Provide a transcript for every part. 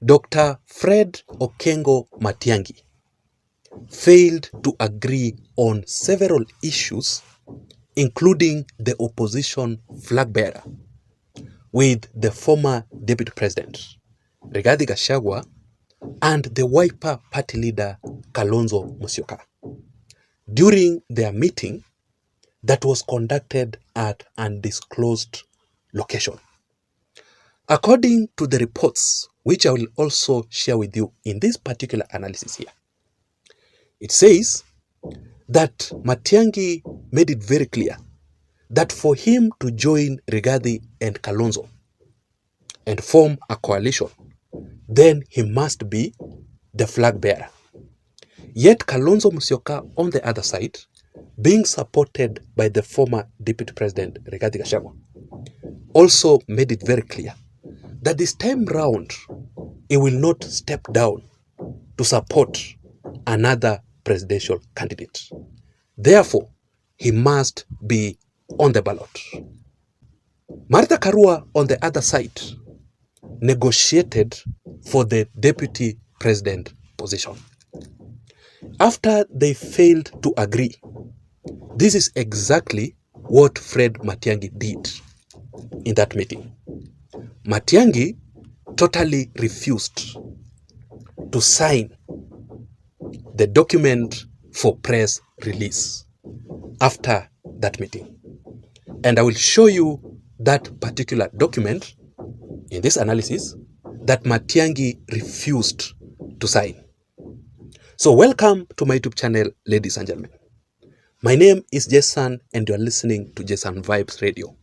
Dr. Fred Okengo Matiangi failed to agree on several issues, including the opposition flag bearer, with the former deputy president, Rigathi Gachagua, and the Wiper party leader, KALONZO Musyoka, during their meeting that was conducted at an undisclosed location. According to the reports, which I will also share with you in this particular analysis here, it says that Matiangi made it very clear that for him to join Rigathi and KALONZO and form a coalition, then he must be the flag bearer. Yet KALONZO Musyoka, on the other side, being supported by the former deputy president Rigathi Gachagua, also made it very clear that this time round he will not step down to support another presidential candidate. Therefore, he must be on the ballot. Martha Karua, on the other side, negotiated for the deputy president position. After they failed to agree, this is exactly what Fred Matiangi did in that meeting. Matiangi totally refused to sign the document for press release after that meeting. And I will show you that particular document in this analysis that Matiangi refused to sign. So welcome to my YouTube channel, ladies and gentlemen. My name is Jason and you are listening to Jason Vibes Radio,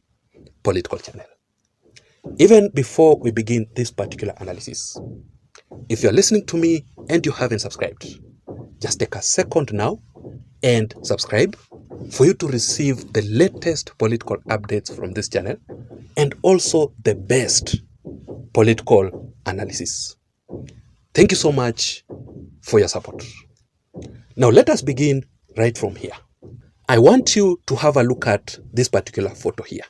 political channel. Even before we begin this particular analysis, if you are listening to me and you haven't subscribed, just take a second now and subscribe for you to receive the latest political updates from this channel and also the best political analysis. Thank you so much for your support. Now let us begin right from here. I want you to have a look at this particular photo here.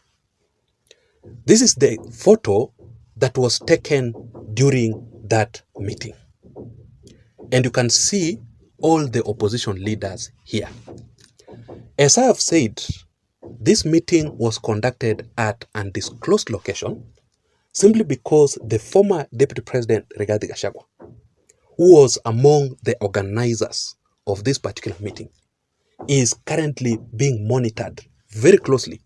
This is the photo that was taken during that meeting. And you can see all the opposition leaders here. As I have said, this meeting was conducted at an undisclosed location simply because the former deputy president Rigathi Gachagua, who was among the organizers of this particular meeting, is currently being monitored very closely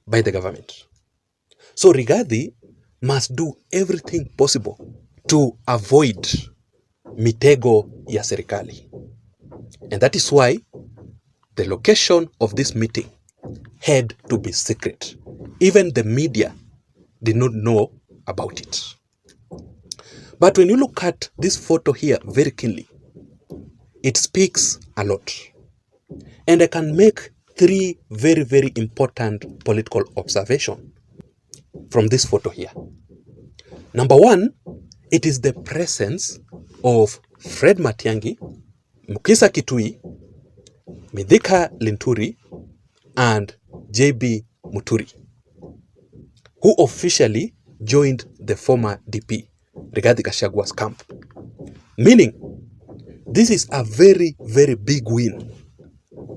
by the government. So Rigathi must do everything possible to avoid mitego ya serikali. And that is why the location of this meeting had to be secret. Even the media did not know about it. But when you look at this photo here very keenly, it speaks a lot. And I can make three very, very important political observations from this photo here. Number one, it is the presence of Fred Matiangi, Mukisa Kitui, Mithika Linturi, and JB Muturi, who officially joined the former DP, Rigathi Gachagua's camp. Meaning, this is a very, very big win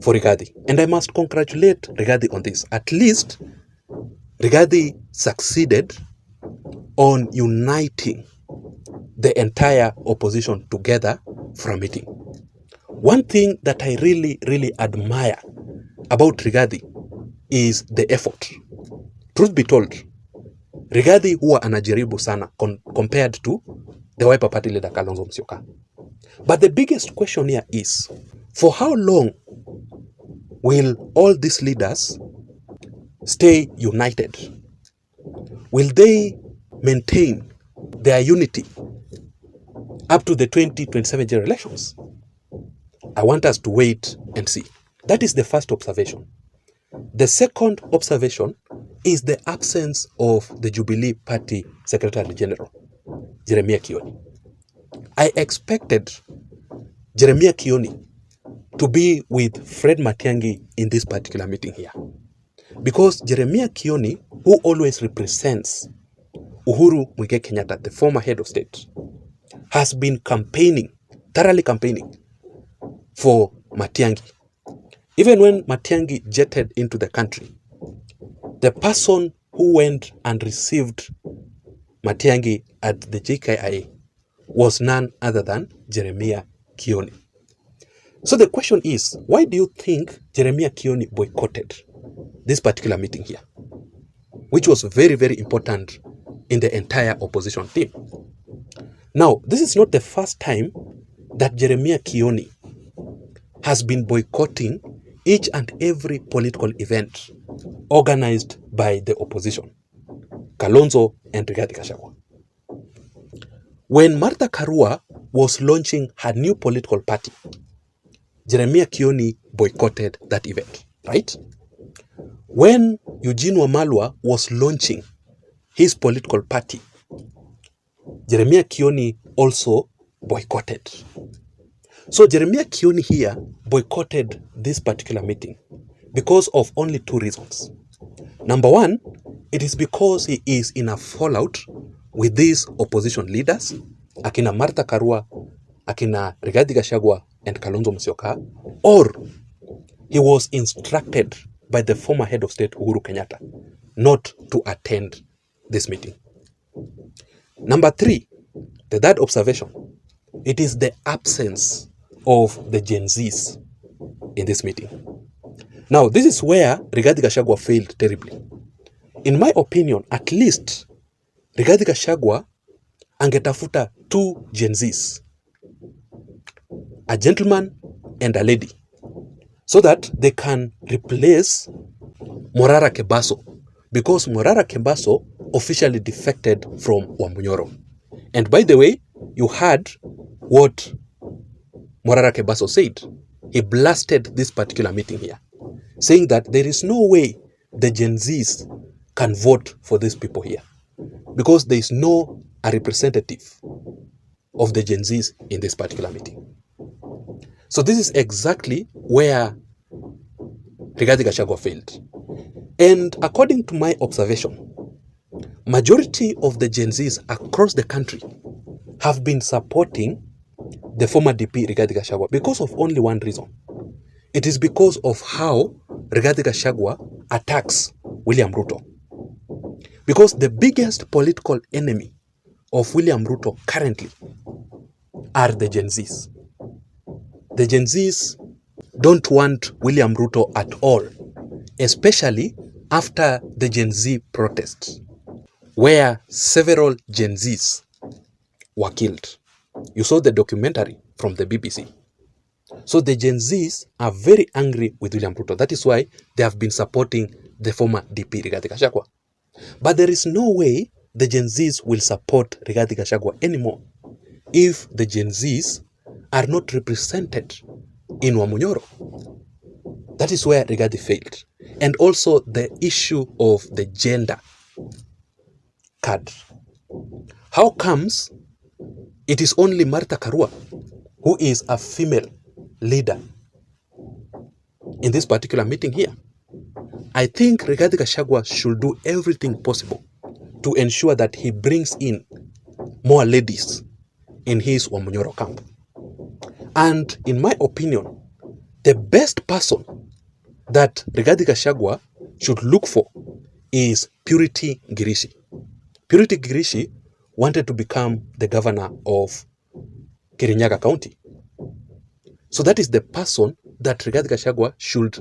for Rigathi. And I must congratulate Rigathi on this. At least, Rigathi succeeded on uniting the entire opposition together for a meeting. One thing that I really, really admire about Rigathi is the effort. Truth be told, Rigathi huwa anajaribu sana compared to the Wiper party leader KALONZO Musyoka. But the biggest question here is, for how long will all these leaders stay united? Will they maintain their unity up to the 2027 general elections? I want us to wait and see. That is the first observation. The second observation is the absence of the Jubilee Party Secretary General, Jeremiah Kioni. I expected Jeremiah Kioni to be with Fred Matiangi in this particular meeting here. Because Jeremiah Kioni, who always represents Uhuru Muigai Kenyatta, the former head of state, has been campaigning, thoroughly campaigning for Matiangi. Even when Matiangi jetted into the country, the person who went and received Matiangi at the JKIA was none other than Jeremiah Kioni. So the question is, why do you think Jeremiah Kioni boycotted this particular meeting here, which was very, very important in the entire opposition team? Now, this is not the first time that Jeremiah Kioni has been boycotting each and every political event organized by the opposition, KALONZO and Rigathi. When Martha Karua was launching her new political party, Jeremiah Kioni boycotted that event, right? When Eugene Wamalwa was launching his political party, Jeremiah Kioni also boycotted. So Jeremiah Kioni here boycotted this particular meeting because of only two reasons. Number one, it is because he is in a fallout with these opposition leaders, akina Martha Karua, akina Rigathi Gachagua, and KALONZO Musyoka, or he was instructed by the former head of state Uhuru Kenyatta not to attend this meeting. Number three, the third observation, it is the absence of the Gen Zs in this meeting. Now, this is where Rigathi Gachagua failed terribly. In my opinion, at least Rigathi Gachagua angetafuta two Gen Zs, a gentleman and a lady, so that they can replace Morara Kebaso, because Morara Kebaso officially defected from Wamunyoro. And by the way, you heard what Morara Kebaso said. He blasted this particular meeting here, saying that there is no way the Gen Zs can vote for these people here, because there is no a representative of the Gen Zs in this particular meeting. So this is exactly where Rigathi Gachagua failed. And according to my observation, majority of the Gen Zs across the country have been supporting the former DP Rigathi Gachagua because of only one reason. It is because of how Rigathi Gachagua attacks William Ruto. Because the biggest political enemy of William Ruto currently are the Gen Zs. The Gen Zs don't want William Ruto at all, especially after the Gen Z protests, where several Gen Zs were killed. You saw the documentary from the BBC. So the Gen Zs are very angry with William Ruto. That is why they have been supporting the former DP Rigathi Gachagua. But there is no way the Gen Zs will support Rigathi Gachagua anymore if the Gen Zs are not represented in Wamunyoro. That is where Rigathi failed. And also the issue of the gender card. How comes it is only Martha Karua who is a female leader in this particular meeting here? I think Rigathi Gachagua should do everything possible to ensure that he brings in more ladies in his Wamunyoro camp. And in my opinion, the best person that Rigathi Gachagua should look for is Purity Ngirishi. Purity Ngirishi wanted to become the governor of Kirinyaga County. So that is the person that Rigathi Gachagua should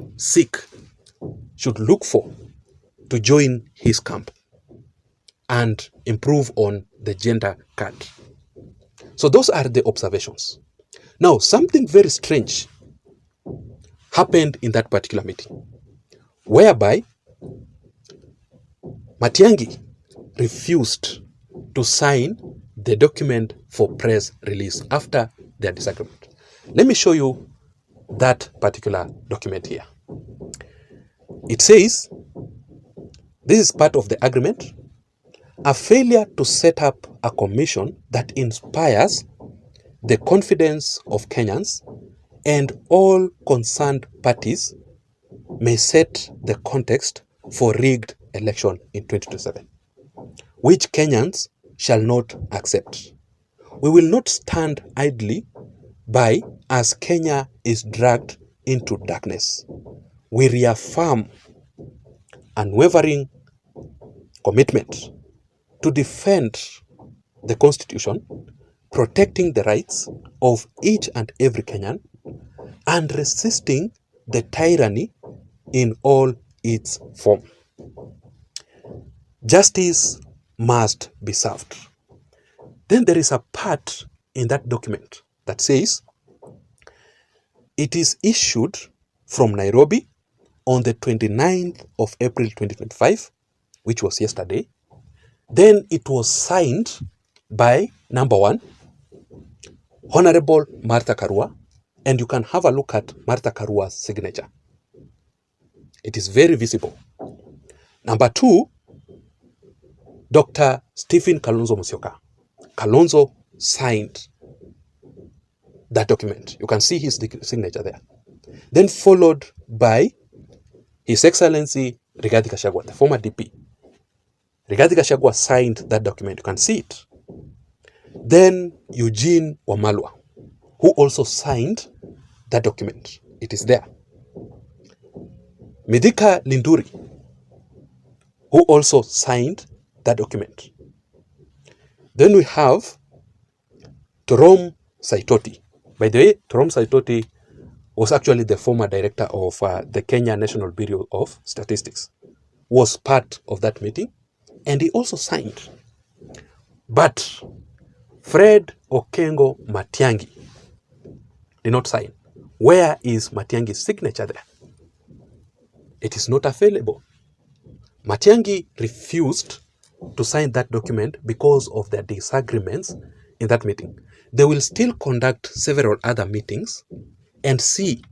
look for to join his camp and improve on the gender card. So those are the observations. Now, something very strange happened in that particular meeting, whereby Matiangi refused to sign the document for press release after their disagreement. Let me show you that particular document here. It says, this is part of the agreement, a failure to set up a commission that inspires the confidence of Kenyans and all concerned parties may set the context for rigged election in 2027, which Kenyans shall not accept. We will not stand idly by as Kenya is dragged into darkness. We reaffirm unwavering commitment to defend the Constitution, protecting the rights of each and every Kenyan, and resisting the tyranny in all its form. Justice must be served. Then there is a part in that document that says it is issued from Nairobi on the 29th of April 2025, which was yesterday. Then it was signed by, number one, Honorable Martha Karua, and you can have a look at Martha Karua's signature. It is very visible. Number two, Dr. Stephen Kalonzo Musyoka. Kalonzo signed that document. You can see his signature there. Then followed by His Excellency Rigathi Gachagua, the former DP. Rigathi Gachagua signed that document. You can see it. Then Eugene Wamalwa, who also signed that document. It is there. Mithika Linturi, who also signed that document. Then we have Torom Saitoti. By the way, Torom Saitoti was actually the former director of the Kenya National Bureau of Statistics, was part of that meeting, and he also signed. But Fred Okengo Matiangi did not sign. Where is Matiangi's signature there? It is not available. Matiangi refused to sign that document because of their disagreements in that meeting. They will still conduct several other meetings and see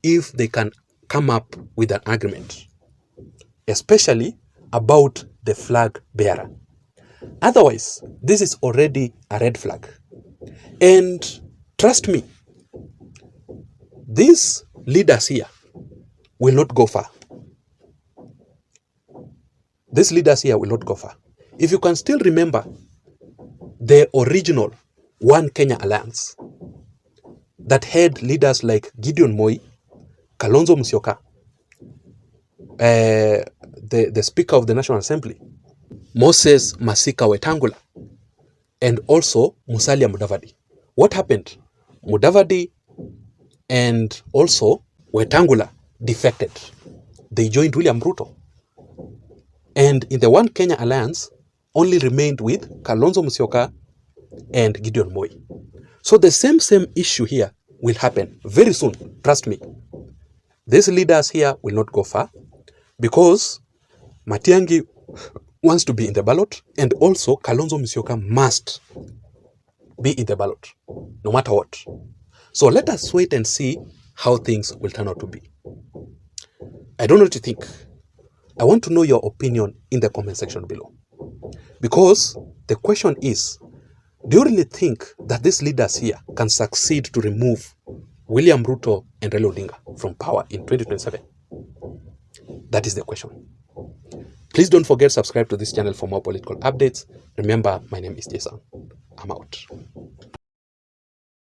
if they can come up with an agreement, especially about the flag bearer. Otherwise, this is already a red flag. And trust me, these leaders here will not go far. These leaders here will not go far. If you can still remember the original One Kenya Alliance that had leaders like Gideon Moi, Kalonzo Musyoka, the Speaker of the National Assembly, Moses Masika Wetangula, and also Musalia Mudavadi. What happened? Mudavadi and also Wetangula defected. They joined William Ruto. And in the One Kenya Alliance, only remained with Kalonzo Musyoka and Gideon Moi. So the same issue here will happen very soon. Trust me. These leaders here will not go far because Matiangi wants to be in the ballot, and also Kalonzo Musyoka must be in the ballot, no matter what. So let us wait and see how things will turn out to be. I don't know what you think. I want to know your opinion in the comment section below. Because the question is, do you really think that these leaders here can succeed to remove William Ruto and Raila Odinga from power in 2027? That is the question. Please don't forget to subscribe to this channel for more political updates. Remember, my name is Jason. I'm out.